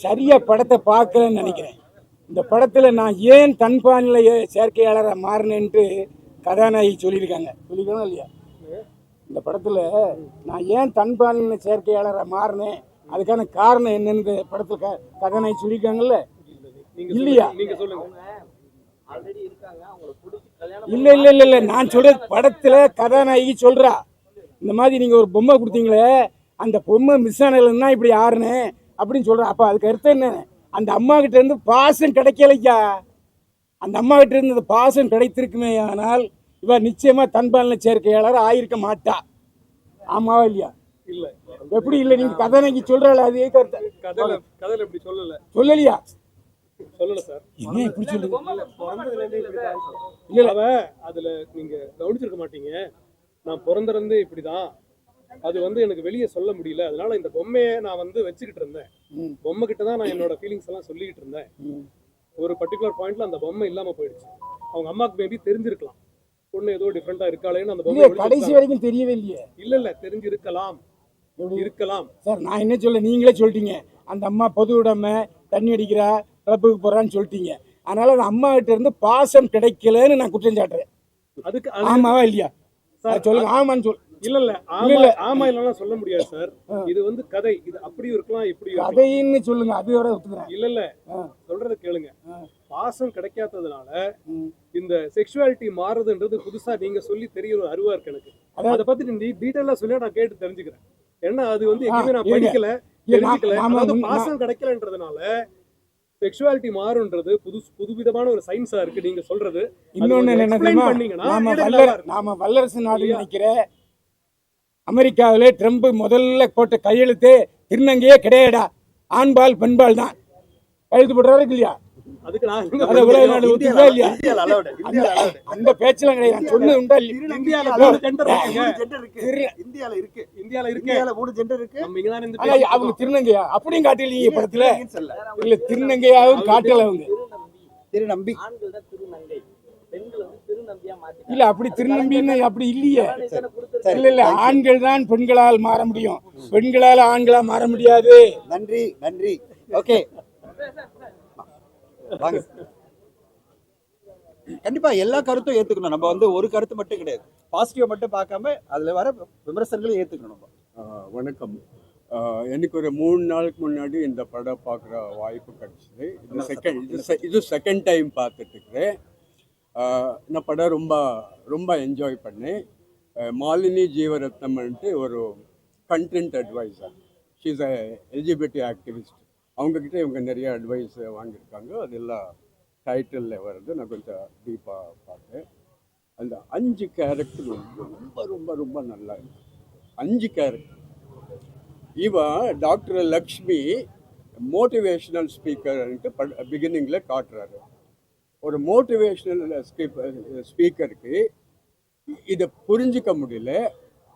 சரியா படத்தை பார்க்கலன்னு நினைக்கிறேன். இந்த படத்தில் நான் ஏன் தன்பானிலை செயற்கையாளராக மாறினேன்ட்டு கதாநாயகி சொல்லியிருக்காங்க இல்லையா? இந்த படத்தில் நான் ஏன் தன்பானிலை செயற்கையாளராக மாறினேன், அதுக்கான காரணம் என்னன்னு படத்தில் கதாநாயகி சொல்லியிருக்காங்கல்ல இல்லையா? இல்ல இல்ல இல்ல இல்ல நான் சொல்றது படத்துல கதாநாயகி சொல்றா, இந்த மாதிரி நீங்க ஒரு பொம்மை கொடுத்தீங்களே, அந்த பொம்மை மிஸ் ஆனதுன்னா இப்படி ஆறுனே அப்படின்னு சொல்றா. அப்ப அதுக்கு அர்த்தம் என்ன? அந்த அம்மா கிட்ட இருந்து பாசம் கிடைக்கலையா? அந்த அம்மா கிட்ட இருந்து அந்த பாசம் கிடைத்திருக்குமே ஆனால் இவ நிச்சயமா தன்பாலின சேர்க்கையாளர் ஆயிருக்க மாட்டா. ஆமாவா இல்லையா? இல்ல எப்படி இல்ல? நீங்க கதாநாயகி சொல்றாள், அது கதையில இப்படி சொல்லலையா? சொல்லல சார். என்ன இப்படி சொல்லுங்க? அதுல நீங்க கவனிச்சிருக்க மாட்டீங்க. நான் பிறந்திருந்து இப்படிதான், அது எனக்கு வெளியே சொல்ல முடியல, அதனால இந்த பொம்மையை நான் வச்சுக்கிட்டு இருந்தேன். பொம்மை கிட்ட தான் நான் என்னோட ஃபீலிங்ஸ் எல்லாம் சொல்லிக்கிட்டு இருந்தேன். ஒரு பர்டிகுலர் பாயிண்ட்ல அந்த பொம்மை இல்லாம போயிடுச்சு. அவங்க அம்மாக்கு மேபி தெரிஞ்சிருக்கலாம், பொண்ணு ஏதோ டிஃபரெண்டா இருக்காளேன்னு. அந்த பொம்மை கடைசி வரைக்கும் தெரியவே இல்லையே. இல்ல தெரிஞ்சிருக்கலாம் சார். நான் என்ன சொல்ல, நீங்களே சொல்லிட்டீங்க அந்த அம்மா பொது உடைமை, தண்ணி அடிக்கிறா, கிளப்புக்கு போறான்னு சொல்லிட்டீங்க. அதனால அந்த அம்மா கிட்ட இருந்து பாசம் கிடைக்கலன்னு நான் குற்றம் சாட்டுறேன். அதுக்கு ஆமாவா இல்லையா சொல்லுங்க? ஆமான்னு சொல்லு. இல்ல ஆமா இல்லலாம் சொல்ல முடியாது சார். இது கதை, இது அப்படியும் இருக்கலாம் இப்படி கதைன்னு சொல்லுங்க. அது வர இல்ல சொல்றத கேளுங்க. பாசம் கிடைக்காததுனால இந்த செக்சுவாலிட்டி மாறுதுன்றது புதுசா நீங்க சொல்லி தெரிய ஒரு அறிவா இருக்கு எனக்கு. அதை பத்தி டீடைலா சொல்லி நான் கேட்டு தெரிஞ்சுக்கிறேன். ஏன்னா அது எங்கேயுமே நான் படிக்கல, தெரிஞ்சுக்கல. அதாவது பாசம் கிடைக்கலன்றதுனால செக்சுவாலிட்டி மாறுன்றது புதுவிதமான ஒரு சயின்ஸா இருக்கு நீங்க சொல்றது. இன்னொன்னு என்ன, நாம வல்லரசு நாடு நினைக்கிற அமெரிக்காவிலே ட்ரம்ப் முதல்ல போட்ட கையெழுத்தே திருநங்கையே கிடையாடா, ஆண்பால் பெண்பால் தான் கையெழுத்து போடுறாரு இல்லையா? அந்த பேச்செல்லாம் கிடையாது. சொன்னது உண்டா? அவங்க திருநங்கையா அப்படியும் காட்டலீங்க படத்துல. இல்ல திருநங்கையாவும் காட்டல அவங்க. திருநம்பி இல்ல அப்படி திருநம்பின்னு அப்படி இல்லையே. இல்ல இல்ல ஆண்கள் தான் பெண்களால் மாற முடியும், பெண்களால் ஆண்களா மாற முடியாது. நன்றி நன்றி. ஓகே, கண்டிப்பா எல்லா கருத்தும் ஏத்துக்கணும். நம்ம ஒரு கருத்து மட்டும் கிடையாது, பாசிட்டிவ் மட்டும் பார்க்காம அதுல வர விமர்சனங்களும் ஏத்துக்கணும். வணக்கம். எனக்கு ஒரு 3 நாளுக்கு முன்னாடி இந்த படம் பார்க்குற வாய்ப்பு கிடைச்சிது. இது செகண்ட் டைம் பார்த்துட்டு இருக்கிறேன். இந்த படம் ரொம்ப ரொம்ப என்ஜாய் பண்ணேன். மாலினி ஜீவரத்னம்ன்ட்டு ஒரு content advisor, she is LGBT activist. அவங்கக்கிட்ட இவங்க நிறைய அட்வைஸ் வாங்கியிருக்காங்க. அதெல்லாம் டைட்டிலில் வருது. நான் கொஞ்சம் டீப்பாக பார்த்தேன். அந்த 5 கேரக்டர் ரொம்ப ரொம்ப ரொம்ப நல்லா இருக்கு. 5 கேரக்டர். இவன் டாக்டர் லக்ஷ்மி மோட்டிவேஷ்னல் ஸ்பீக்கர்ன்ட்டு பிகினிங்கில் காட்டுறாரு. ஒரு மோட்டிவேஷ்னல் ஸ்பீக்கருக்கு இதை புரிஞ்சிக்க முடியல.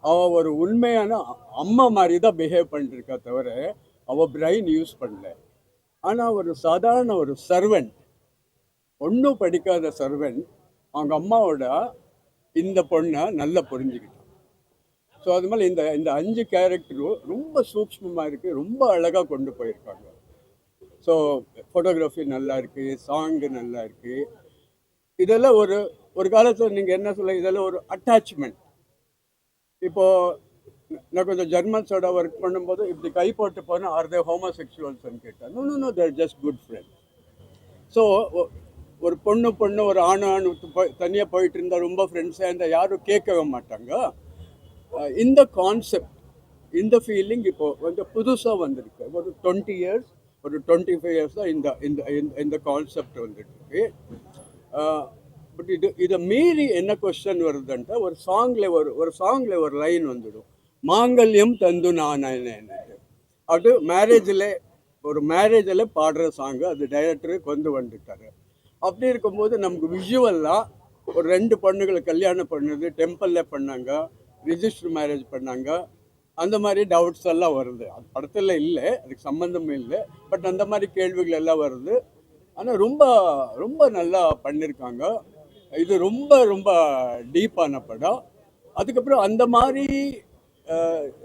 அவள் ஒரு உண்மையான அம்மா மாதிரி தான் பிஹேவ் பண்ணிருக்கா தவிர அவள் பிரெயின் யூஸ் பண்ணல. ஆனால் ஒரு சாதாரண ஒரு சர்வெண்ட், ஒன்றும் படிக்காத சர்வெண்ட் அவங்க அம்மாவோட இந்த பொண்ணை நல்லா புரிஞ்சுக்கிட்டான். ஸோ அது மாதிரி இந்த 5 கேரக்டரும் ரொம்ப சூக்ஷ்மமாக இருக்குது, ரொம்ப அழகாக கொண்டு போயிருக்காங்க. ஸோ ஃபோட்டோகிராஃபி நல்லா இருக்குது, சாங்கு நல்லா இருக்குது. இதெல்லாம் ஒரு காலத்தில் நீங்கள் என்ன சொல்ல, இதெல்லாம் ஒரு அட்டாச்மெண்ட். இப்போது நான் கொஞ்சம் ஜெர்மன்ஸோட ஒர்க் பண்ணும்போது இப்படி கை போட்டு போனால் ஆர் தே ஹோமோசெக்சுவல்ஸ்ன்னு கேட்டேன். நோ தேர் ஜஸ்ட் குட் ஃப்ரெண்ட். ஸோ ஒரு பொண்ணு ஒரு ஆணு தனியாக போயிட்டு இருந்தால் ரொம்ப ஃப்ரெண்ட்ஸாக இருந்தால் யாரும் கேட்கவே மாட்டாங்க. இந்த கான்செப்ட், இந்த ஃபீலிங் இப்போது கொஞ்சம் புதுசாக வந்திருக்கு. ஒரு 20 இயர்ஸ், ஒரு 25 இயர்ஸ் தான் இந்த கான்செப்ட் வந்துட்டுருக்கு. பட் இதை மீறி என்ன கொஸ்டின் வருதுன்ட்டு ஒரு சாங்கில் ஒரு லைன் வந்துடும், மாங்கல்யம் தந்து நானேன்னு. அது மேரேஜில் பாடுற சாங்கு, அது டைரக்டரு கொண்டு வந்துட்டாரு. அப்படி இருக்கும்போது நமக்கு விஷுவலாக ஒரு 2 பொண்ணுகளை கல்யாணம் பண்ணது, டெம்பிளில் பண்ணாங்க, ரிஜிஸ்டர் மேரேஜ் பண்ணாங்க, அந்த மாதிரி டவுட்ஸ் எல்லாம் வருது. அது படத்தில் இல்லை, அதுக்கு சம்மந்தமே இல்லை. பட் அந்த மாதிரி கேள்விகள் எல்லாம் வருது. ஆனால் ரொம்ப ரொம்ப நல்லா பண்ணியிருக்காங்க. இது ரொம்ப ரொம்ப டீப்பான படம். அதுக்கப்புறம் அந்த மாதிரி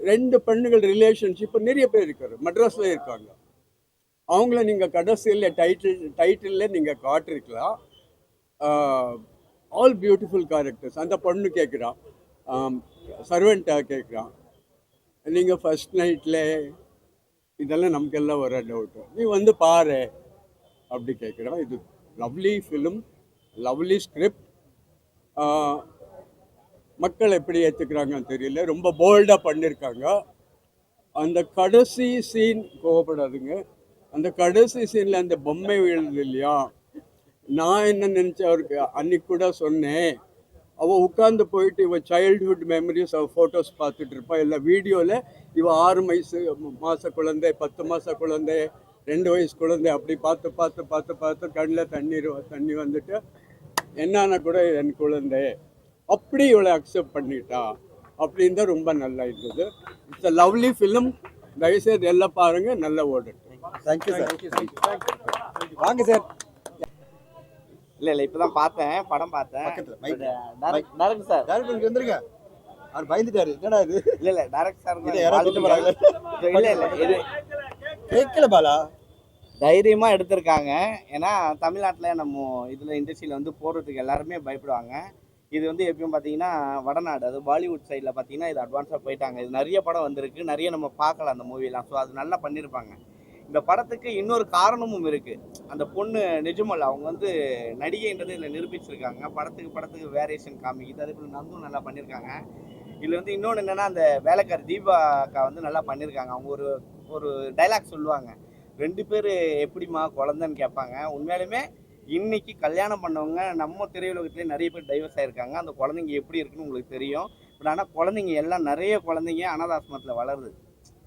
ரெண்டு பெண்ணுகள் ரிலேஷன்ஷிப் நிறைய பேர் இருக்காரு, மெட்ராஸில் இருக்காங்க. அவங்கள நீங்கள் கடைசியில் டைட்டிலில் நீங்கள் காட்டிருக்கலாம். All beautiful characters. அந்த பொண்ணு கேட்குறான், சர்வெண்ட்டாக கேட்குறான், நீங்கள் ஃபர்ஸ்ட் நைட்டில் இதெல்லாம் நமக்கெல்லாம் வர டவுட்டு, நீ வந்து பாரு அப்படி கேட்குறான். இது லவ்லி ஃபிலிம், லவ்லி ஸ்கிரிப்ட். மக்கள் எப்படி ஏற்றுக்கிறாங்கன்னு தெரியல, ரொம்ப போல்டாக பண்ணியிருக்காங்க. அந்த கடைசி சீன் கோவப்படாதுங்க, அந்த கடைசி சீனில் அந்த பொம்மை விழுது இல்லையா, நான் என்ன நினச்சேன், அவருக்கு அன்னைக்கு கூட சொன்னேன், அவள் உட்காந்து போயிட்டு இவள் சைல்டுஹுட் மெமரிஸ் அவள் ஃபோட்டோஸ் பார்த்துட்டு இருப்பாள். இல்லை வீடியோவில் இவள் 6 மாத குழந்தை, 10 மாத குழந்தை, 2 வயசு குழந்தை அப்படி பார்த்து பார்த்து பார்த்து பார்த்து கண்ணில் தண்ணி வந்துட்டு என்னன்னா கூட என் குழந்தை அப்படி இவளை அக்செப்ட் பண்ணிட்டா அப்படின்னு தான் ரொம்ப நல்லா இருந்தது. It's a lovely film. தயவுசெய்து எல்லாம் பாருங்கள், நல்லா ஓடட்டும். Thank you sir. வாங்க சார். இல்ல இப்பதான் பார்த்தேன், படம் பார்த்தேன். பக்கத்துல மைக். டைரக்ட் சார், டேரக்டர் வந்துருங்க. அவர் பயந்துட்டாரு, என்னடா இது? இல்ல டைரக்ட் சார் இதை யாரோ சொல்லிட்டு போறாங்க. இல்ல இது கேட்கல பாலா. தைரியமா எடுத்திருக்காங்க. ஏன்னா தமிழ்நாட்டுல நம்ம இதுல இண்டஸ்ட்ரியில வந்து போடுறதுக்கு எல்லாருமே பயப்படுவாங்க. இது வந்து எப்பயும் பார்த்தீங்கன்னா வடநாடு, அது பாலிவுட் சைடில் பார்த்தீங்கன்னா இது அட்வான்ஸாக போயிட்டாங்க. இது நிறைய படம் வந்திருக்கு, நிறைய நம்ம பார்க்கலாம் அந்த மூவிலாம். ஸோ அது நல்லா பண்ணியிருப்பாங்க. இந்த படத்துக்கு இன்னொரு காரணமும் இருக்குது. அந்த பொண்ணு நிஜமல் அவங்க வந்து நடிகைன்றது இதில் நிரூபிச்சிருக்காங்க. படத்துக்கு வேரியேஷன் காமிக்குது. அதே போல் நந்தும் நல்லா பண்ணியிருக்காங்க. இதில் வந்து இன்னொன்று என்னென்னா, அந்த வேலைக்காரி தீபா அக்கா வந்து நல்லா பண்ணியிருக்காங்க. அவங்க ஒரு டைலாக் சொல்லுவாங்க, 2 பேர் எப்படிம்மா குழந்தைன்னு கேட்பாங்க. உண்மையாலுமே இன்னைக்கு கல்யாணம் பண்ணவங்க நம்ம திரையுலகத்துலேயே நிறைய பேர் டைவர்ஸ் ஆகிருக்காங்க. அந்த குழந்தைங்க எப்படி இருக்குன்னு உங்களுக்கு தெரியும். பட் ஆனால் குழந்தைங்க எல்லாம் நிறைய குழந்தைங்க அனாதாசிரமத்தில் வளருது.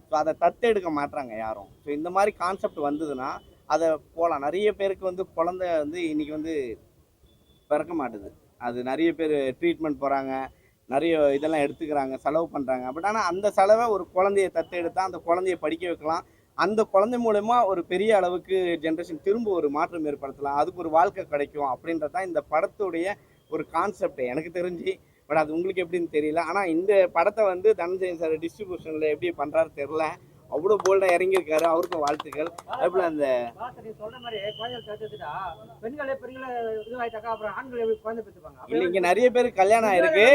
ஸோ அதை தத்தெடுக்க மாட்டாங்க யாரும். ஸோ இந்த மாதிரி கான்செப்ட் வந்ததுன்னா அதை போகலாம். நிறைய பேருக்கு வந்து குழந்தை வந்து இன்றைக்கி வந்து பிறக்க மாட்டுது. அது நிறைய பேர் ட்ரீட்மெண்ட் போகிறாங்க, நிறைய இதெல்லாம் எடுத்துக்கிறாங்க, செலவு பண்ணுறாங்க. பட் ஆனால் அந்த செலவை ஒரு குழந்தைய தத்தெடுத்தால் அந்த குழந்தைய படிக்க வைக்கலாம். அந்த குழந்தை மூலமா ஒரு பெரிய அளவுக்கு ஜென்ரேஷன் திரும்ப ஒரு மாற்றம் ஏற்படுத்தலாம், அதுக்கு ஒரு வாழ்க்கை கிடைக்கும் அப்படின்றது தான் இந்த படத்துடைய ஒரு கான்செப்ட் எனக்கு தெரிஞ்சு. பட் அது உங்களுக்கு எப்படின்னு தெரியல. ஆனால் இந்த படத்தை வந்து தனஞ்சயன் சார் டிஸ்ட்ரிபியூஷனில் எப்படி பண்ணுறாரு தெரில. அவ்வளோ போல்டாக இறங்கியிருக்காரு, அவருக்கும் வாழ்த்துக்கள். அதுபோல் அந்த இல்லை இங்கே நிறைய பேருக்கு கல்யாணம் ஆயிருக்கு,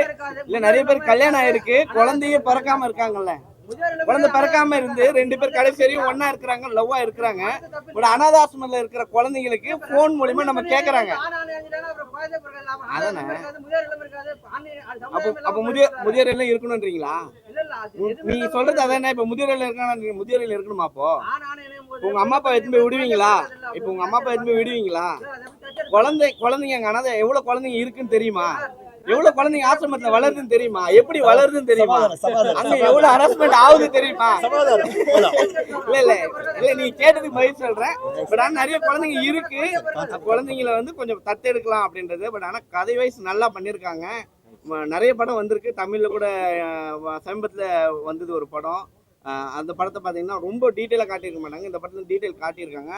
இல்லை நிறைய பேருக்கு கல்யாணம் ஆயிருக்கு, குழந்தையே பிறக்காம இருக்காங்கல்ல. குழந்தை பிறக்காம இருந்து 2 பேர் கடைசி வரையும் ஒன்னா இருக்கிறாங்க, லவ்வா இருக்கிறாங்க. ஒரு அனாதாசிரமத்தில் இருக்கிற குழந்தைங்களுக்கு போன் மூலியமா நம்ம கேட்கறாங்க. அதானே அப்போ முதியோர் எல்லாம் இருக்கணும்ன்றீங்களா? நீங்க சொல்றது அதானே? இப்ப முதியோர் இருக்காங்க, முதியோர் இருக்கணுமா? அப்போ உங்க அம்மா அப்பா எடுத்து போய் விடுவீங்களா? இப்ப உங்க அம்மா அப்பா எடுத்து போய் விடுவீங்களா? குழந்தைங்க அங்க அனாதை எவ்வளவு குழந்தைங்க இருக்குன்னு தெரியுமா? எவ்வளவு குழந்தைங்க ஆசிரமத்துல வளருதுன்னு தெரியுமா? எப்படி வளருதுன்னு தெரியுமா? அங்க எவ்வளவு ஹராஸ்மெண்ட் ஆகுது தெரியுமா? இல்ல நீ கேட்டதுக்கு பதில் சொல்றேன். பட் ஆனா நிறைய குழந்தைங்க இருக்கு, குழந்தைங்களை வந்து கொஞ்சம் தத்தெடுக்கலாம் அப்படின்றது. பட் ஆனா கதை வைஸ் நல்லா பண்ணியிருக்காங்க. நிறைய படம் வந்திருக்கு, தமிழ்ல கூட சமீபத்துல வந்தது ஒரு படம். அந்த படத்தை பார்த்தீங்கன்னா ரொம்ப டீட்டெயிலாக காட்டியிருக்க மாட்டாங்க. இந்த படத்துல டீட்டெயில் காட்டியிருக்காங்க.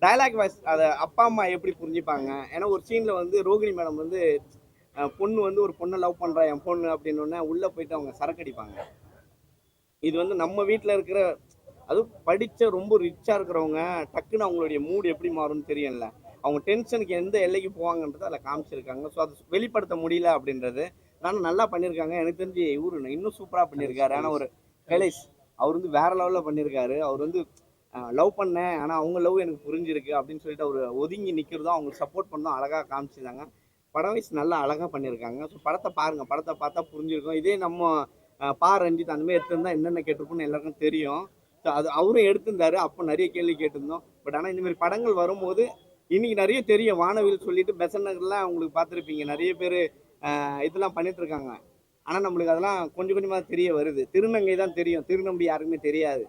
டைலாக் வைஸ் அதை அப்பா அம்மா எப்படி புரிஞ்சுப்பாங்க. ஏன்னா ஒரு சீன்ல வந்து ரோகிணி மேடம் வந்து பொண்ணு வந்து ஒரு பொண்ணை லவ் பண்ணுறா என் பொண்ணு அப்படின்னோடனே உள்ளே போயிட்டு அவங்க சரக்கடிப்பாங்க. இது வந்து நம்ம வீட்டில் இருக்கிற, அதுவும் படித்த ரொம்ப ரிச்சாக இருக்கிறவங்க டக்குன்னு அவங்களுடைய மூடு எப்படி மாறும்னு தெரியல. அவங்க டென்ஷனுக்கு எந்த எல்லைக்கு போவாங்கன்றதை அதில் காமிச்சிருக்காங்க. ஸோ அதை வெளிப்படுத்த முடியல அப்படின்றது. ஆனால் நல்லா பண்ணியிருக்காங்க. எனக்கு தெரிஞ்சு இவரு இன்னும் சூப்பராக பண்ணியிருக்காரு. ஆனால் ஒரு கைலேஷ் அவர் வந்து வேறு லெவலில் பண்ணியிருக்காரு. அவர் வந்து லவ் பண்ணேன், ஆனால் அவங்க லவ் எனக்கு புரிஞ்சிருக்கு அப்படின்னு சொல்லிட்டு அவர் ஒதுங்கி நிற்கிறதும் அவங்களுக்கு சப்போர்ட் பண்ணதும் அழகாக காமிச்சிருந்தாங்க. படம் வைஸ் நல்லா அழகாக பண்ணியிருக்காங்க. ஸோ படத்தை பாருங்கள், படத்தை பார்த்தா புரிஞ்சிருக்கும். இதே நம்ம ரஞ்சித் அந்த மாதிரி எடுத்திருந்தா என்னென்ன கேட்டிருப்போம்னு எல்லாருக்கும் தெரியும். ஸோ அது அவரும் எடுத்திருந்தாரு, அப்போ நிறைய கேள்வி கேட்டிருந்தோம். பட் ஆனால் இந்தமாதிரி படங்கள் வரும்போது இன்றைக்கி நிறைய தெரியும். வானவில் சொல்லிட்டு பெசன் நகர்லாம் உங்களுக்கு பார்த்துருப்பீங்க, நிறைய பேர் இதெல்லாம் பண்ணிகிட்ருக்காங்க. ஆனால் நம்மளுக்கு அதெல்லாம் கொஞ்சம் கொஞ்சமாக தெரிய வருது. திருநங்கை தான் தெரியும், திருநம்பி யாருக்குமே தெரியாது.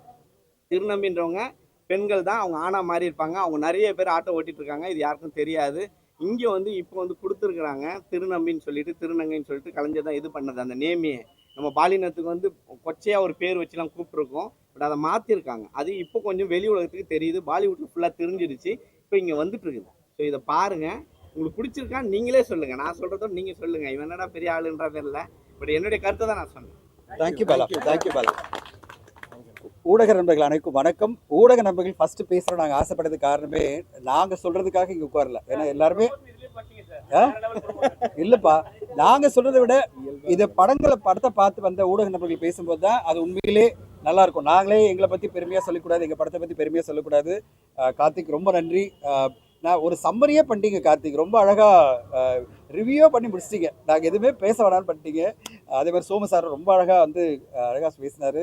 திருநம்பின்றவங்க பெண்கள் தான், அவங்க ஆணாக மாறி இருப்பாங்க. அவங்க நிறைய பேர் ஆட்டோ ஓட்டிகிட்டு இருக்காங்க, இது யாருக்கும் தெரியாது. இங்கே வந்து இப்போ வந்து கொடுத்துருக்குறாங்க திருநம்பின்னு சொல்லிட்டு, திருநங்கைன்னு சொல்லிட்டு கலைஞர் தான் இது பண்ணது. அந்த நேமியை நம்ம பாலினத்துக்கு வந்து கொச்சையாக ஒரு பேர் வச்சுலாம் கூப்பிட்ருக்கோம். பட் அதை மாற்றிருக்காங்க. அது இப்போ கொஞ்சம் வெளி உலகத்துக்கு தெரியுது. பாலிவுட்டில் ஃபுல்லாக தெரிஞ்சிருச்சு, இப்போ இங்கே வந்துட்டு இருக்குது. ஸோ இதை பாருங்கள், உங்களுக்கு பிடிச்சிருக்கான்னு நீங்களே சொல்லுங்கள். நான் சொல்கிறதோட நீங்கள் சொல்லுங்கள். இவன் என்னடா பெரிய ஆளுன்ற பேரில், பட் என்னுடைய கருத்தை தான் நான் சொன்னேன். Thank you Bala, thank you Bala. ஊடக நண்பர்கள் அனைக்கும் வணக்கம். ஊடக நண்பர்கள் ஃபர்ஸ்ட் பேசுகிறோம் நாங்கள் ஆசைப்பட்டதுக்கு காரணமே நாங்கள் சொல்கிறதுக்காக இங்கே உட்காரல. ஏன்னா எல்லாருமே இல்லைப்பா, நாங்கள் சொல்கிறத விட இதை படத்தை பார்த்து வந்த ஊடக நண்பர்கள் பேசும்போது தான் அது உண்மையிலே நல்லா இருக்கும். நாங்களே எங்களை பற்றி பெருமையாக சொல்லக்கூடாது, எங்கள் படத்தை பற்றி பெருமையாக சொல்லக்கூடாது. கார்த்திக் ரொம்ப நன்றி. நான் ஒரு சம்மரியே பண்ணிட்டீங்க கார்த்திக், ரொம்ப அழகாக ரிவ்யூ பண்ணி முடிச்சிட்டிங்க. நாங்கள் எதுவுமே பேச வேணான்னு பண்ணிட்டீங்க. அதே மாதிரி சோமு சார் ரொம்ப அழகாக அழகாக பேசினார்.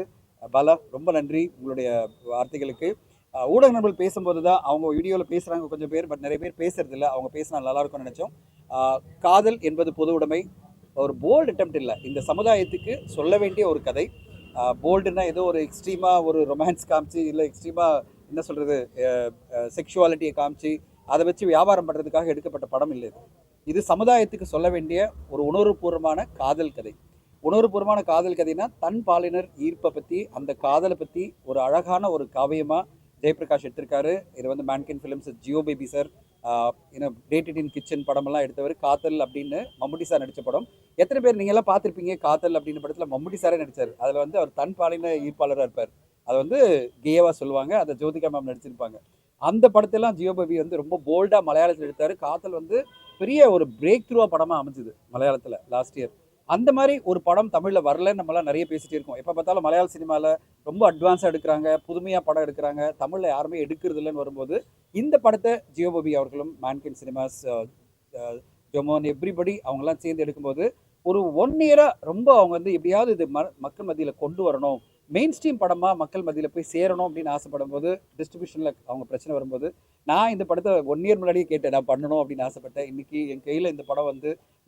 பாலா ரொம்ப நன்றி உங்களுடைய வார்த்தைகளுக்கு. ஊடக நண்பர்கள் பேசும்போது தான் அவங்க வீடியோவில் பேசுகிறாங்க கொஞ்சம் பேர், பட் நிறைய பேர் பேசுறதில்ல. அவங்க பேசினா நல்லா இருக்கும்னு நினச்சோம். காதல் என்பது பொது உடைமை, ஒரு போல்டு அட்டெம்ப்ட் இல்லை, இந்த சமுதாயத்துக்கு சொல்ல வேண்டிய ஒரு கதை. போல்டுன்னா ஏதோ ஒரு எக்ஸ்ட்ரீமாக ஒரு ரொமான்ஸ் காமிச்சு, இல்லை எக்ஸ்ட்ரீமாக என்ன சொல்கிறது செக்ஷுவாலிட்டியை காமிச்சு அதை வச்சு வியாபாரம் பண்ணுறதுக்காக எடுக்கப்பட்ட படம் இல்லை. இது சமுதாயத்துக்கு சொல்ல வேண்டிய ஒரு உணர்வுபூர்வமான காதல் கதை. உணர்வுபூர்வமான காதல் கதைனா தன் பாலினர் ஈர்ப்பை பற்றி, அந்த காதலை பற்றி ஒரு அழகான ஒரு காவியமாக ஜெயபிரகாஷ் எடுத்திருக்காரு. இது மேன்கின் ஃபிலிம்ஸ் ஜியோ பேபி சார் டேட்டட் இன் கிச்சன் படமெல்லாம் எடுத்தவர். காதல் அப்படின்னு மம்முட்டி சார் நடித்த படம். எத்தனை பேர் நீங்கள் எல்லாம் பார்த்துருப்பீங்க? காதல் அப்படின்னு படத்தில் மம்முட்டி சாரே நடித்தார். அதில் அவர் தன் பாலின ஈர்ப்பாளராக இருப்பார். அதை கேயவாக சொல்லுவாங்க. அதை ஜோதிகா மேம் நடிச்சிருப்பாங்க. அந்த படத்தெல்லாம் ஜியோ பேபி ரொம்ப போல்டாக மலையாளத்தில் எடுத்தார். காதல் பெரிய ஒரு பிரேக் த்ரூவாக படமாக அமைஞ்சுது மலையாளத்தில் லாஸ்ட் இயர். அந்த மாதிரி ஒரு படம் தமிழில் வரலன்னு நம்மளாம் நிறைய பேசிகிட்டே இருக்கோம். எப்போ பார்த்தாலும் மலையாள சினிமாவில் ரொம்ப அட்வான்ஸாக எடுக்கிறாங்க, புதுமையாக படம் எடுக்கிறாங்க, தமிழில் யாருமே எடுக்கிறது இல்லைன்னு வரும்போது இந்த படத்தை ஜியோ பேபி அவர்களும் மேன்கின் சினிமாஸ் ஜொமோன் எவ்ரிபடி அவங்கெல்லாம் சேர்ந்து எடுக்கும்போது ஒரு 1 இயராக ரொம்ப அவங்க எப்படியாவது இது மக்கள் மத்தியில் கொண்டு வரணும், மெயின் ஸ்ட்ரீம் படமாக மக்கள் மத்தியில் போய் சேரணும் அப்படின்னு ஆசைப்படும் போது டிஸ்ட்ரிபியூஷனில் அவங்க பிரச்சனை வரும்போது நான் இந்த படத்தை 1 இயர் முன்னாடியே கேட்டேன், நான் பண்ணணும் அப்படின்னு ஆசைப்பட்டேன். இன்றைக்கி என் கையில் இந்த படம்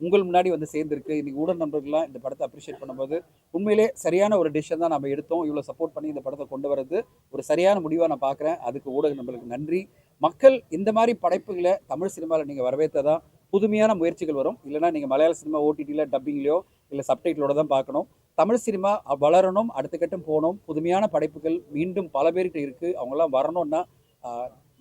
உங்கள் முன்னாடி சேர்ந்துருக்கு. இன்றைக்கி ஊடக நண்பர்கள்லாம் இந்த படத்தை அப்ரிஷியேட் பண்ணும்போது உண்மையிலே சரியான ஒரு டிசிஷன் தான் நம்ம எடுத்தோம். இவ்வளோ சப்போர்ட் பண்ணி இந்த படத்தை கொண்டு வரது ஒரு சரியான முடிவாக நான் பார்க்குறேன். அதுக்கு ஊடக நண்பர்களுக்கு நன்றி. மக்கள் இந்த மாதிரி படைப்புகளை தமிழ் சினிமாவில் நீங்கள் வரவேற்றதான் புதுமையான முயற்சிகள் வரும். இல்லைனா நீங்கள் மலையாள சினிமா ஓடிடியில் டப்பிங்லையோ இல்லை சப்டைட்டிலோட தான் பார்க்கணும். தமிழ் சினிமா வளரணும், அடுத்த கட்டம் போகணும். புதுமையான படைப்புகள் மீண்டும் பல பேர்கிட்ட இருக்குது. அவங்களாம் வரணும்னா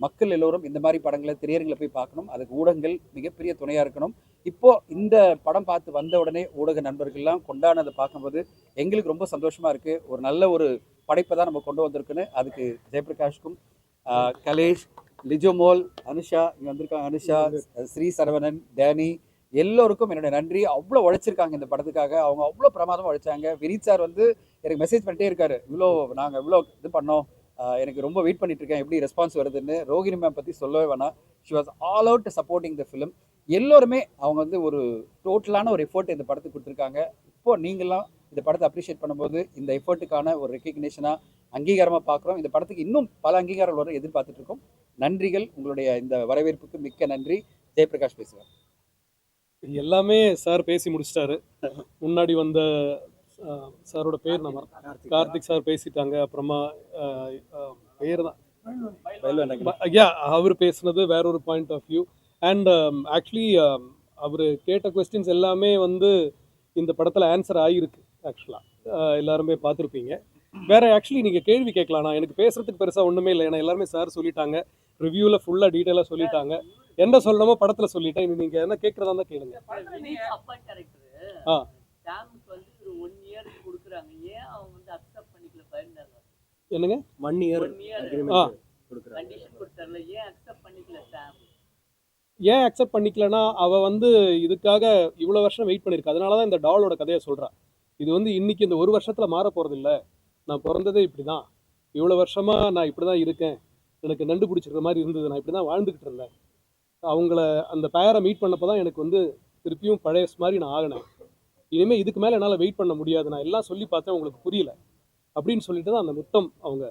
மக்கள் எல்லோரும் இந்த மாதிரி படங்களை திரையரங்களை போய் பார்க்கணும். அதுக்கு ஊடகங்கள் மிகப்பெரிய துணையாக இருக்கணும். இப்போது இந்த படம் பார்த்து வந்த உடனே ஊடக நண்பர்கள்லாம் கொண்டாடினதை பார்க்கும்போது எங்களுக்கு ரொம்ப சந்தோஷமாக இருக்குது. ஒரு நல்ல ஒரு படைப்பை தான் நம்ம கொண்டு வந்திருக்குன்னு அதுக்கு ஜெயபிரகாஷ்க்கும் கலேஷ், லிஜோமோல், அனுஷா இங்கே வந்திருக்காங்க, அனுஷா, ஸ்ரீ சரவணன், டேனி எல்லோருக்கும் என்னோட நன்றி. அவ்வளோ உழைச்சிருக்காங்க இந்த படத்துக்காக. அவங்க அவ்வளோ பிரமாதமாக உழைச்சாங்க. வினீத் சார் எனக்கு மெசேஜ் பண்ணிட்டே இருக்காரு, நாங்கள் இவ்வளோ இது பண்ணோம், எனக்கு ரொம்ப வெயிட் பண்ணிட்டு இருக்கேன் எப்படி ரெஸ்பான்ஸ் வருதுன்னு. ரோகிணி மேம் பற்றி சொல்லவே வேணாம். She was all out supporting the film. எல்லோருமே அவங்க ஒரு டோட்டலான ஒரு எஃபர்ட் இந்த படத்துக்கு கொடுத்துருக்காங்க. இப்போது நீங்களாம் இந்த படத்தை அப்ரிஷியேட் பண்ணும்போது இந்த எஃபர்ட்டுக்கான ஒரு ரெக்கக்னேஷனாக அங்கீகாரமாக பார்க்குறோம். இந்த படத்துக்கு இன்னும் பல அங்கீகாரங்கள் வர எதிர்பார்த்துட்டு இருக்கோம். நன்றிகள். உங்களுடைய இந்த வரவேற்புக்கு மிக்க நன்றி. ஜெயபிரகாஷ் பேசுகிறேன். எல்லாமே சார் பேசி முடிச்சிட்டாரு. முன்னாடி வந்த சாரோட பேர் நம்ம கார்த்திக் சார் பேசிட்டாங்க. அப்புறமா பேர் தான் ஐயா அவர் பேசுனது வேற ஒரு point of view. And actually அவர் கேட்ட கொஸ்டின்ஸ் எல்லாமே இந்த படத்தில் ஆன்சர் ஆகிருக்கு. ஆக்சுவலாக எல்லாருமே பார்த்துருப்பீங்க. வேற ஆக்சுவலி நீங்கள் கேள்வி கேட்கலாம். நான் எனக்கு பேசுறதுக்கு பெருசாக ஒன்றுமே இல்லை. ஏன்னா எல்லாருமே சார் சொல்லிட்டாங்க, ரிவ்யூவில் ஃபுல்லாக டீட்டெயிலாக சொல்லிட்டாங்க. என்ன சொல்லணுமோ படத்தில் சொல்லிட்டேன். இனி நீங்கள் என்ன கேட்குறதா தான் கேளுங்க. என்னங்க 1 இயர் ஏன் அக்செப்ட் பண்ணிக்கலன்னா அவ இதுக்காக இவ்வளோ வருஷம் வெயிட் பண்ணியிருக்கு. அதனால தான் இந்த டாலோட கதையை சொல்கிறா. இது இன்னைக்கு இந்த 1 வருஷத்தில் மாற போகிறது இல்லை. நான் பிறந்ததே இப்படி தான், இவ்வளோ வருஷமாக நான் இப்படி தான் இருக்கேன், எனக்கு நண்டு பிடிச்சிருக்கிற மாதிரி இருந்தது, நான் இப்படி தான் வாழ்ந்துக்கிட்டு இருந்தேன். அவங்கள அந்த பேரை மீட் பண்ணப்போ தான் எனக்கு திருப்பியும் பழைய மாதிரி நான் ஆகினேன். இனிமேல் இதுக்கு மேலே என்னால் வெயிட் பண்ண முடியாது, நான் எல்லாம் சொல்லி பார்த்தேன் உங்களுக்கு புரியல அப்படின்னு சொல்லிட்டு தான் அந்த முத்தம் அவங்க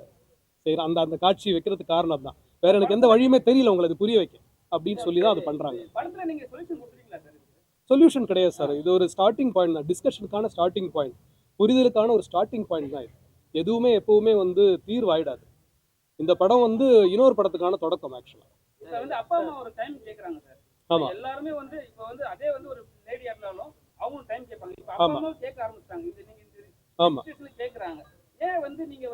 செய்கிற அந்த காட்சி வைக்கிறதுக்கு காரணம் தான். வேற எனக்கு எந்த வழியுமே தெரியல உங்களை அது புரிய வைக்க அப்படின்னு சொல்லி தான் அது பண்ணுறாங்க. சொல்யூஷன் கிடையாது சார், இது ஒரு ஸ்டார்டிங் பாயிண்ட் தான், டிஸ்கஷனுக்கான ஸ்டார்டிங் பாயிண்ட், புரிதலுக்கான ஒரு ஸ்டார்டிங் பாயிண்ட் தான். இது எதுவுமே எப்பவுமே தீர்வாயிடாது. இந்த படம் இன்னொரு படத்துக்கான தொடக்கம். ஆக்சுவலாக அப்பா அம்மா ஒரு டைம் கேக்குறாங்க சார். ஆமா, எல்லாருமே இப்போ அதே ஒரு லேடியா இருந்தாலும் அவங்க டைம் கேட்பாங்க. இப்போ அப்பா அம்மா கேட்க ஆரம்பிச்சாங்க. இது நீங்க ஆமா கேக்குறாங்க. ஏன் நீங்க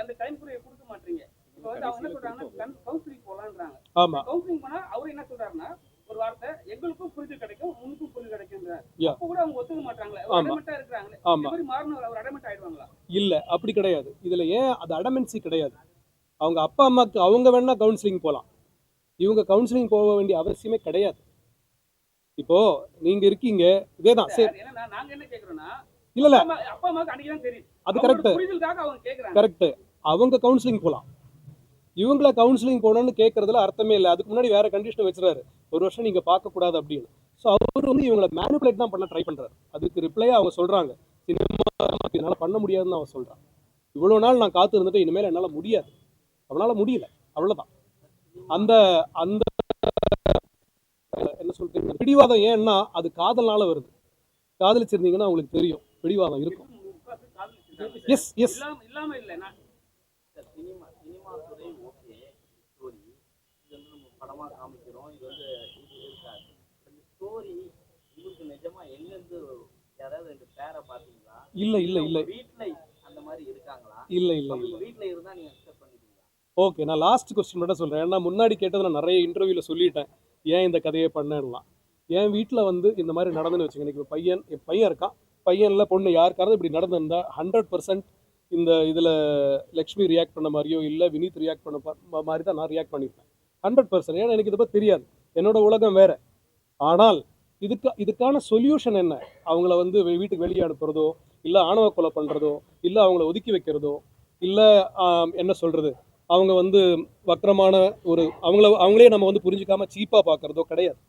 அந்த டைம் கூட கொடுக்க மாட்டீங்க? இப்போ அவங்க என்ன சொல்றாங்கன்னா கவுன்சிலிங் போலான்றாங்க. ஆமா, கவுன்சிலிங் போனா அவர் என்ன சொல்றாருன்னா ஒரு வார்த்தை எங்களுக்கும் புரிதல் கிடைக்கும் உனக்கும் புரிதல் கிடைக்கும். Yeah. அப்ப கூட அவங்க ஒத்துக்க மாட்டாங்களே, ஆமா. அடமெண்டா இருக்கிறாங்களே. ஆமா. இந்த மாதிரி மாறணும் ஒரு அடமெண்ட் ஆயிடுவாங்களா? இல்ல அப்படி கிடையாது. இதுல ஏன் அது அடமென்சி கிடையாது. அவங்க அப்பா அம்மாக்கு அவங்க வேணா கவுன்சிலிங் போகலாம், இவங்க கவுன்சிலிங் போக வேண்டிய அவசியமே கிடையாது. இப்போ நீங்க இருக்கீங்க இதேதான் சரி. ஏன்னா நாங்க என்ன கேக்குறோம்னா, இல்ல இல்ல அப்பா அம்மாக்கு அன்னைக்கு தான் தெரியும். அது அவங்களோட கரெக்ட் புரிதலுக்காக அவங்க கேக்குறாங்க. கரெக்ட். அவங்க கவுன்சிலிங் போகலாம், இவங்கள கவுன்சிலிங் போகணும்னு கேட்கறதுல அர்த்தமே இல்லை. அதுக்கு முன்னாடி வேற கண்டிஷன் வச்சுறாரு, ஒரு வருஷம் நீங்க பார்க்க கூடாது அப்படின்னு. ஸோ அவர் வந்து இவங்களை மேனிபுலேட் தான் பண்ண ட்ரை பண்றாரு. அதுக்கு ரிப்ளையா அவங்க சொல்றாங்க, சினிமா என்னால பண்ண முடியாதுன்னு அவன் சொல்றான். இவ்வளவு நாள் நான் காத்து இருந்துட்டு இனிமேல் என்னால முடியாது, அவனால முடியல, அவ்வளவுதான். அந்த அந்த என்ன சொல்றீங்க பிடிவாதம் ஏன்னா அது காதல்னால வருது. காதலிச்சிருந்தீங்கன்னா உங்களுக்கு தெரியும் பிடிவாதம் இருக்கும். எஸ் எஸ் இல்லாம இல்ல. நான் சினிமா துறை ஓகே, ஸ்டோரி இது வந்து நம்ம படமா காமிக்கிறோம், இது வந்து இது இருக்காது. இந்த ஸ்டோரி உங்களுக்கு நிஜமா எங்கிருந்து யாராவது ரெண்டு பேரை பாத்தீங்களா? இல்ல இல்ல இல்ல வீட்ல அந்த மாதிரி இருக்காங்களா? இல்ல இல்ல அப்படி இல்ல வீட்ல இருந்தா நீங்க அக்செப்ட் பண்ணிடுவீங்களா? ஓகே, நான் லாஸ்ட் கொஸ்டின் மட்டும் சொல்றேன். ஏன்னா முன்னாடி கேட்டது நான் நிறைய இன்டர்வியூல சொல்லிட்டேன், ஏன் இந்த கதையை பண்ணலாம். என் வீட்டில் வந்து இந்த மாதிரி நடந்துன்னு வச்சுங்க, எனக்கு என் பையன் இருக்கான், பையனில் பொண்ணு யாருக்காவது இப்படி நடந்திருந்தா 100% இந்த இதில் லக்ஷ்மி ரியாக்ட் பண்ண மாதிரியோ இல்லை வினீத் ரியாக்ட் பண்ண மாதிரி தான் நான் ரியாக்ட் பண்ணியிருப்பேன் 100%. ஏன்னா எனக்கு இதை பற்றி தெரியாது, என்னோட உலகம் வேற. ஆனால் இதுக்கான சொல்யூஷன் என்ன? அவங்கள வந்து வீட்டுக்கு வெளியே அனுப்புறதோ, இல்லை ஆணவ கொலை பண்ணுறதோ, இல்லை அவங்கள ஒதுக்கி வைக்கிறதோ, இல்லை என்ன சொல்கிறது, அவங்க வந்து வக்கரமான ஒரு அவங்களே நம்ம வந்து புரிஞ்சிக்காம சீப்பாக பார்க்குறதோ கிடையாது.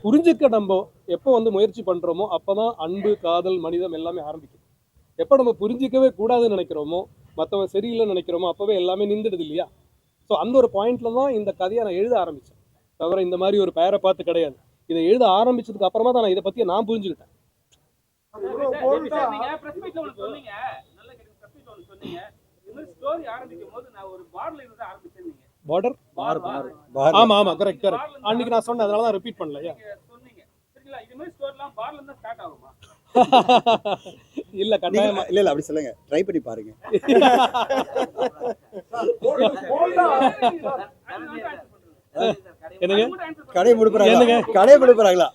புரிஞ்சுக்க நம்ம எப்போ வந்து முயற்சி பண்ணுறோமோ அப்போ தான் அன்பு, காதல், மனிதம் எல்லாமே ஆரம்பிக்கும். எப்போ நம்ம புரிஞ்சிக்கவே கூடாதுன்னு நினைக்கிறோமோ, மற்றவன் சரியில்லைன்னு நினைக்கிறோமோ, அப்போவே எல்லாமே நின்றுடுது இல்லையா? ஸோ அந்த ஒரு பாயிண்ட்ல தான் இந்த கதையை நான் எழுத ஆரம்பித்தேன், தவிர இந்த மாதிரி ஒரு பேரை பார்த்து கிடையாது. இதை எழுத ஆரம்பிச்சதுக்கு அப்புறமா தான் நான் இதை பற்றி நான் புரிஞ்சுக்கிட்டேன். நீங்க பிரஸ் மீட்ல ஒன்று சொன்னீங்க, நல்ல கேட்டு பிரஸ் மீட்ல ஒன்று சொன்னீங்க, இந்த மாதிரி ஸ்டோரி ஆரம்பிக்கும் போது நான் ஒரு பார்ல இருந்து ஆரம்பிச்சேன். நீங்க பார்டர் பார் ஆமா ஆமா கரெக்ட் கரெக்ட். அன்னைக்கு நான் சொன்னேன், அதனால தான் ரிப்பீட் பண்ணல. சொன்னீங்க சரிங்களா? இது மாதிரி ஸ்டோரிலாம் பார்ல இருந்து ஸ்டார்ட் ஆகுமா? இல்ல கட்டாயமா இல்ல அப்படி சொல்லுங்க, ட்ரை பண்ணி பாருங்க. என்னங்க கடை முடிப்புறாங்களா? என்னங்க? கடை முடிப்புறாங்களா?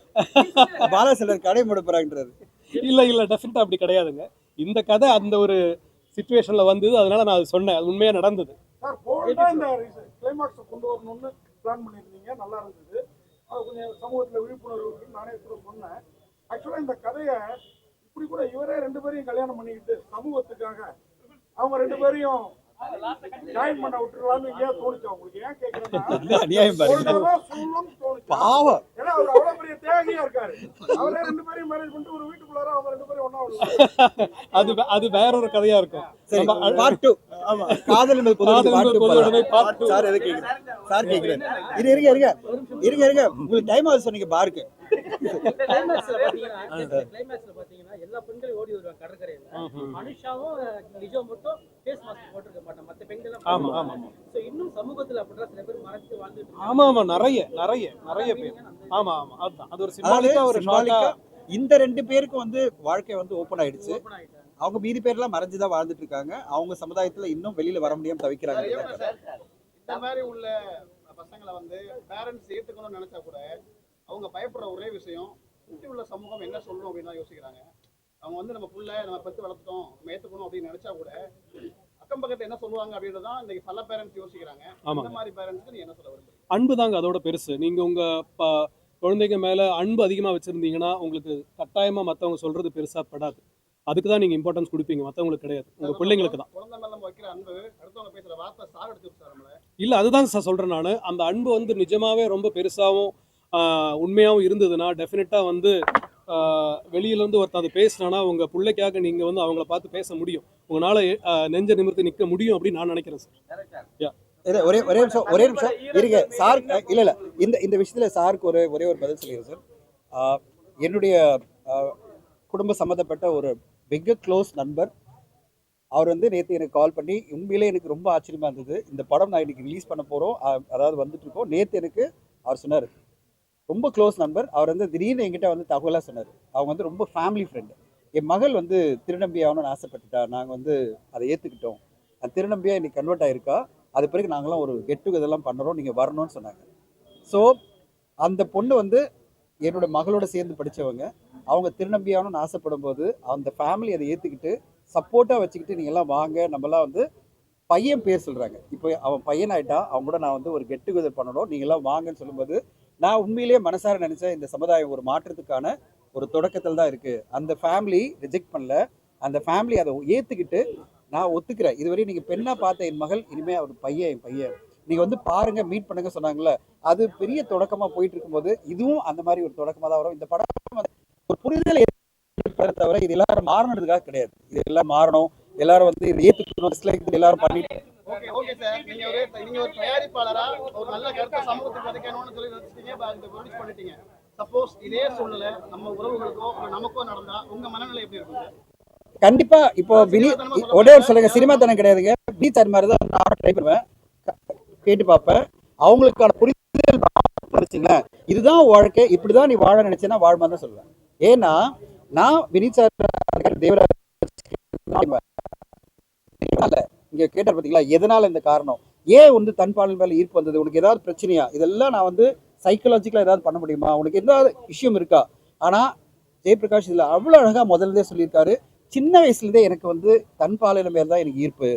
பாலா செல்வர் கடை முடிப்புறாங்கன்றாரு. இல்ல இல்ல டெஃபினட்டா அப்படி கிடையாதுங்க. இந்த கதை அந்த ஒரு சிச்சுவேஷன்ல வந்தது, அதனால நான் அது சொன்னேன், அது உண்மையா நடந்தது. சார் போல்டா இந்த கிளைமாக்ஸை கொண்டு வரணும்னு பிளான் பண்ணியிருந்தீங்க, நல்லா இருந்தது. அது கொஞ்சம் சமூகத்தில் விழிப்புணர்வு நானே கூட சொன்னேன். ஆக்சுவலாக இந்த கதையை இப்படி கூட இவரே 2 பேரையும் கல்யாணம் பண்ணிக்கிட்டு சமூகத்துக்காக அவங்க 2 பேரையும் ஜாயின் பண்ண விட்டுருலாம்னு ஏன் தோணுச்சு உங்களுக்கு? ஏன் கேட்குறேன்னா அநியாயம் பாருங்க, சொல்லணும்னு தோணுச்சு. பாவம். ஏன்னா அவர் அவ்வளோ பெரிய தியாகியா இருக்காரு. அவரே 2 பேரையும் மேரேஜ் பண்ணிட்டு ஒரு வீட்டுக்குள்ளார அவங்க 2 பேரும் ஒன்றா வருவாங்க. அது வேற ஒரு கதையா இருக்கும். சரி, பார்ட் 2. ஆமா, காதல் என்பது பொதுவுடைமை part 2. சார் எதை கேக்குறேன்? சார் கேக்குறேன். இருங்க உங்களுக்கு டைம் ஆகுது சொன்னீங்க பாருக்கு. கிளைமேக்ஸ்ல பாத்தீங்கன்னா எல்லா பெண்களும் ஓடி வருவாங்க கடற்கரையில. அனுஷாவும் லிஜோ மட்டும் ஃபேஸ் மாஸ்க் போட்டுருக்க மாட்டாங்க, மத்த பெண்கள் எல்லாம். ஆமா ஆமா சோ இன்னும் சமூகத்துல அப்படிதான் சில பேர் மறைச்சு வாழ்ந்துட்டு இருக்காங்க. ஆமா ஆமா நிறைய பேர். ஆமா ஆமா அதுதான், அது ஒரு சிம்பாலிக்கா ஒரு ஷார்ட்டா. இந்த 2 பேருக்கு வந்து வாழ்க்கை வந்து ஓபன் ஆயிடுச்சு. ஓபன் ஆயிட்டாங்க. அவங்க மீதி பேர்லாம் மறைஞ்சுதான் வாழ்ந்துட்டு இருக்காங்க. அவங்க சமுதாயத்துல இன்னும் வெளியில வர முடியாம தவிக்கிறாங்க. இந்த மாதிரி உள்ள பசங்களை வந்து பேரண்ட்ஸ் ஏற்றுக்கணும்னு நினைச்சா கூட அவங்க பயப்படுற ஒரே விஷயம், சுற்றி உள்ள சமூகம் என்ன சொல்லணும் அப்படின்னு தான் யோசிக்கிறாங்க. அவங்க வந்து நம்ம புள்ள நம்ம பத்து வளர்த்துட்டோம், நம்ம ஏற்றுக்கணும் அப்படின்னு நினைச்சா கூட அக்கம் பக்கத்தை என்ன சொல்லுவாங்க அப்படின்றது தான் இன்னைக்கு பல பேரண்ட்ஸ் யோசிக்கிறாங்க. இந்த மாதிரி பேரண்ட்ஸ்க்கு நீ என்ன சொல்ல விரும்புறீங்க? அன்பு தாங்க அதோட பெருசு. நீங்க உங்க குழந்தைங்க மேல அன்பு அதிகமா வச்சிருந்தீங்கன்னா உங்களுக்கு கட்டாயமா மத்தவங்க சொல்றது பெருசா படாது. அதுக்கு தான் நீங்க இம்பார்ட்டன்ஸ் கொடுப்பீங்க, மத்தவங்களுக்கு கிடையாது, உங்க பிள்ளைங்களுக்கு தான். குழந்தை மேல நம்ம வைக்கிற அன்பு அடுத்தவங்க பேசுற வார்த்தை சாகடிச்சு சார் நம்மள. இல்ல அதுதான் சார் சொல்றேன் நான். அந்த அன்பு வந்து நிஜமாவே ரொம்ப பெருசாவும் உண்மையாகவும் இருந்ததுன்னா டெஃபினட்டா வந்து வெளியில இருந்து ஒருத்தர் அதை பேசினானா உங்க பிள்ளைக்காக நீங்க வந்து அவங்கள பார்த்து பேச முடியும், உங்களால நெஞ்ச நிமிர்த்தி நிற்க முடியும் அப்படின்னு நான் நினைக்கிறேன் சார். ஒரே நிமிஷம் இருங்க சார். இல்ல இந்த விஷயத்துல சாருக்கு ஒரே ஒரு பதில் சொல்லிடுறேன் சார். என்னுடைய குடும்ப சம்மந்தப்பட்ட ஒரு மிக க்ளோஸ் நண்பர், அவர் வந்து நேற்று எனக்கு கால் பண்ணி உண்மையிலே எனக்கு ரொம்ப ஆச்சரியமா இருந்தது. இந்த படம் நான் இன்னைக்கு ரிலீஸ் பண்ண போகிறோம், அதாவது வந்துட்டு இருக்கோம். நேற்று எனக்கு அவர் சொன்னார், ரொம்ப க்ளோஸ் நண்பர், அவர் வந்து திடீர்னு என்கிட்ட வந்து தகவலாக சொன்னார். அவங்க வந்து ரொம்ப ஃபேமிலி ஃப்ரெண்டு. என் மகள் வந்து திருநம்பி ஆகணும்னு ஆசைப்பட்டுட்டா, நாங்கள் வந்து அதை ஏற்றுக்கிட்டோம், அந்த திருநம்பியாக இன்னைக்கு கன்வெர்ட் ஆகிருக்கா, அது பிறகு நாங்களாம் ஒரு கெட் டுகெதர்லாம் பண்ணுறோம், நீங்கள் வரணும்னு சொன்னாங்க. ஸோ அந்த பொண்ணு வந்து என்னோட மகளோட சேர்ந்து படித்தவங்க. அவங்க திருநம்பியானு ஆசைப்படும் போது அந்த ஃபேமிலி அதை ஏற்றுக்கிட்டு சப்போர்ட்டாக வச்சுக்கிட்டு நீங்கள் எல்லாம் வாங்க, நம்மலாம் வந்து பையன் பேர் சொல்கிறாங்க. இப்போ அவன் பையன் ஆகிட்டான், அவங்க கூட நான் வந்து ஒரு கெட் டுகெதர் பண்ணணும், நீங்கள்லாம் வாங்கன்னு சொல்லும்போது நான் உண்மையிலேயே மனசார நினச்சேன் இந்த சமுதாயம் ஒரு மாற்றத்துக்கான ஒரு தொடக்கத்தில் தான் இருக்குது. அந்த ஃபேமிலி ரிஜெக்ட் பண்ணல, அந்த ஃபேமிலி அதை ஏற்றுக்கிட்டு நான் ஒத்துக்கிறேன். இதுவரை நீங்கள் பெண்ணாக பார்த்த என் மகள், இனிமேல் அவர் பையன் என் பையன், நீங்கள் வந்து பாருங்கள், மீட் பண்ணுங்க சொன்னாங்கல்ல, அது பெரிய தொடக்கமாக போயிட்டு இருக்கும்போது இதுவும் அந்த மாதிரி ஒரு தொடக்கமாக தான் வரும். இந்த படம் ஒரு புரிதல் ஏற்படுத்த தவிர இது எல்லாரும் மாறணுன்றதுக்காக கிடையாது. இது எல்லாம் மாறணும், எல்லாரும் வந்து இதை ஏற்றுக்கணும், டிஸ்லைக் எல்லாரும் பண்ணிட்டு. ஓகே சார், நீங்க ஒரு தயாரிப்பாளரா ஒரு நல்ல கருத்தை சமூகத்துக்கு விதைக்கணும்னு சொல்லி வச்சுட்டீங்க, ப்ரொடியூஸ் பண்ணிட்டீங்க. சப்போஸ் இதே சூழ்நிலை நம்ம உறவுகளுக்கோ நமக்கோ நடந்தா உங்க மனநிலை எப்படி இருக்கும் சார்? கண்டிப்பா. இப்போ ஒரே ஒரு சொல்லுங்க, சினிமா தானே கிடையாதுங்க, பீச் அது மாதிரி தான் நான் ட்ரை பண்ணுவேன், கேட்டு பார்ப்பேன், அவங்களுக்கான புரிதல் வச்சுங்களேன். இதுதான் வாழ்க்கை, இப்படிதான் நீ வாழ நினைச்சேன்னா வாழ்மா தான் சொல்லுவேன். ஏன்னா நான் வினித் சார் தேவராஜ் இங்க கேட்டார் பார்த்தீங்களா, எதனால இந்த காரணம், ஏன் வந்து தன் பாடல் மேல ஈர்ப்பு வந்தது, உனக்கு ஏதாவது பிரச்சனையா, இதெல்லாம் நான் வந்து சைக்கலாஜிக்கலா ஏதாவது பண்ண முடியுமா, உனக்கு ஏதாவது விஷயம் இருக்கா. ஆனா ஜெயபிரகாஷ் இதுல அவ்வளவு அழகா முதல்ல சொல்லியிருக்காரு, சின்ன வயசுலேருந்தே எனக்கு வந்து தன் பாலின மேல தான் எனக்கு ஈர்ப்பு,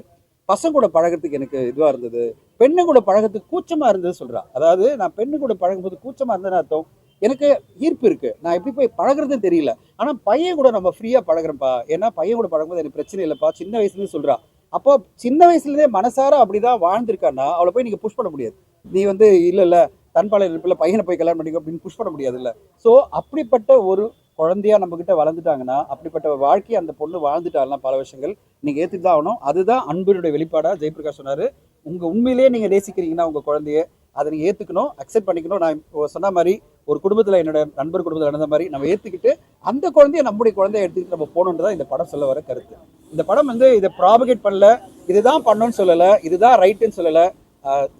பசங்க கூட பழகிறதுக்கு எனக்கு இதுவா இருந்தது, பெண்ணு கூட பழகிறதுக்கு கூச்சமா இருந்தது சொல்றா. அதாவது நான் பெண்ணு கூட பழகும்போது கூச்சமா இருந்ததுன்னு அர்த்தம் எனக்கு ஈர்ப்பு இருக்கு, நான் எப்படி போய் பழகுறதுன்னு தெரியல, ஆனா பையன் கூட நம்ம ஃப்ரீயா பழகுறப்பா, ஏன்னா பையன் கூட பழகும்போது எனக்கு பிரச்சனை இல்லைப்பா, சின்ன வயசுலேருந்து சொல்றா. அப்போ சின்ன வயசுலேருந்தே மனசார அப்படிதான் வாழ்ந்திருக்கான்னா அவளை போய் நீங்க புஷ் பண்ண முடியாது. நீ வந்து இல்ல தன்பாளையம் இருப்பில் பையனை போய் கல்யாணம் பண்ணிக்கோ அப்படின்னு புஷ் பண்ண முடியாது இல்லை. ஸோ அப்படிப்பட்ட ஒரு குழந்தையா நம்ம கிட்ட வளர்ந்துட்டாங்கன்னா, அப்படிப்பட்ட ஒரு வாழ்க்கையை அந்த பொண்ணு வாழ்ந்துட்டாள்னா பல வருஷங்கள் நீங்க ஏற்றுட்டு தான் ஆகணும். அதுதான் அன்பினுடைய வெளிப்பாடா ஜெயபிரகாஷ் சொன்னாரு. உங்க உண்மையிலேயே நீங்க நேசிக்கிறீங்கன்னா உங்க குழந்தைய அதை நீங்க ஏத்துக்கணும், அக்செப்ட் பண்ணிக்கணும். நான் சொன்ன மாதிரி ஒரு குடும்பத்துல என்னோட நண்பர் குடும்பத்தில் நடந்த மாதிரி நம்ம ஏத்துக்கிட்டு அந்த குழந்தைய நம்முடைய குழந்தைய எடுத்துக்கிட்டு நம்ம போகணுன்றதான் இந்த படம் சொல்ல வர கருத்து. இந்த படம் வந்து இதை ப்ராபகேட் பண்ணல, இதுதான் பண்ணணும்னு சொல்லலை, இதுதான் ரைட்டுன்னு சொல்லலை.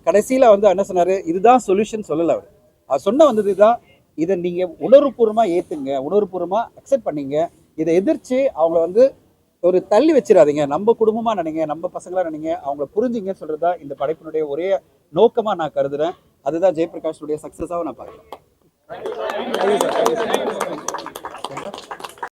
கடைசியில வந்து என்ன சொன்னாரு, இதுதான் சொல்யூஷன் சொல்லலை. அவர் சொன்ன வந்தது தான், இதை நீங்க உணர்வுபூர்வமாக ஏத்துங்க, உணர்வுபூர்வமாக அக்செப்ட் பண்ணீங்க, இதை எதிர்த்து அவங்கள வந்து ஒரு தள்ளி வச்சிடாதீங்க, நம்ம குடும்பமா நினைங்க, நம்ம பசங்களா நினைங்க, அவங்கள புரிஞ்சுங்கன்னு சொல்றதா இந்த படைப்பினுடைய ஒரே நோக்கமா நான் கருதுறேன். அதுதான் ஜெயபிரகாஷுடைய சக்சஸாக நான் பார்க்குறேன்.